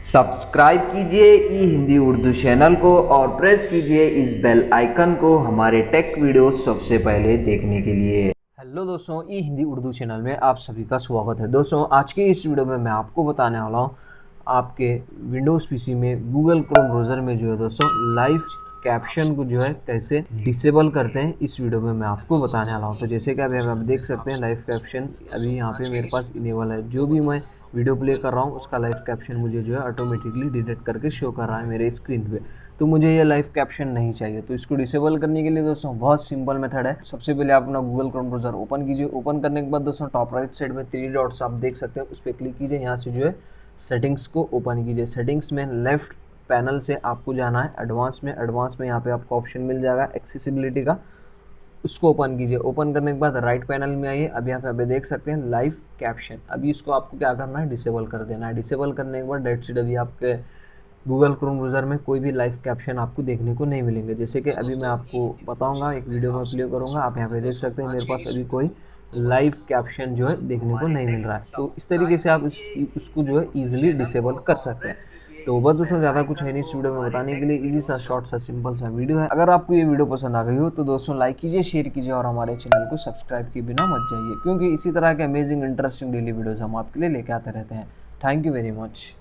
Subscribe कीजिए ई Hindi Urdu channel को और प्रेस कीजिए इस बेल आइकन को हमारे टेक वीडियो सबसे पहले देखने के लिए। हेलो दोस्तों, ई हिंदी उर्दू चैनल में आप सभी का स्वागत है। दोस्तों, आज के इस वीडियो में मैं आपको बताने वाला हूँ आपके विंडोज़ पीसी में गूगल क्रोम ब्राउज़र में जो है दोस्तों लाइव कैप्शन को जो है कैसे डिसेबल करते हैं, इस वीडियो में मैं आपको बताने वाला हूँ। तो जैसे कि अभी आप देख सकते हैं लाइव कैप्शन अभी यहाँ पे मेरे पास इनेबल है। जो भी मैं वीडियो प्ले कर रहा हूँ उसका लाइव कैप्शन मुझे जो है ऑटोमेटिकली डिटेक्ट करके शो कर रहा है मेरे स्क्रीन पे। तो मुझे ये लाइव कैप्शन नहीं चाहिए, तो इसको डिसेबल करने के लिए दोस्तों बहुत सिंपल मेथड है। सबसे पहले आप अपना गूगल क्रोम ब्राउज़र ओपन कीजिए। ओपन करने के बाद दोस्तों टॉप राइट साइड में 3 डॉट्स आप देख सकते हैं, उस पर क्लिक कीजिए। यहाँ से जो है सेटिंग्स को ओपन कीजिए। सेटिंग्स में लेफ्ट पैनल से आपको जाना है एडवांस में। एडवांस में यहाँ पे आपको ऑप्शन मिल जाएगा एक्सेसिबिलिटी का, उसको ओपन कीजिए। ओपन करने के बाद राइट पैनल में आइए। अब यहाँ पे आप देख सकते हैं लाइव कैप्शन। अभी इसको आपको क्या करना है, डिसेबल कर देना है। डिसेबल करने के बाद डेट शीट अभी आपके गूगल क्रोम ब्राउज़र में कोई भी लाइव कैप्शन आपको देखने को नहीं मिलेंगे। जैसे कि अभी मैं आपको बताऊंगा, एक वीडियो में प्ले करूंगा, आप यहाँ पे देख सकते हैं मेरे पास अभी कोई लाइव कैप्शन जो है देखने को नहीं मिल रहा है। तो इस तरीके से आप उसको जो है ईजिली डिसेबल कर सकते हैं। तो बस दोस्तों ज़्यादा कुछ है नहीं इस वीडियो में बताने के लिए। इजी सा शॉर्ट सा सिंपल सा वीडियो है। अगर आपको ये वीडियो पसंद आ गई हो तो दोस्तों लाइक कीजिए, शेयर कीजिए और हमारे चैनल को सब्सक्राइब किए बिना मत जाइए, क्योंकि इसी तरह के अमेजिंग इंटरेस्टिंग डेली वीडियोज़ हम आपके लिए लेके आते रहते हैं। Thank you very much.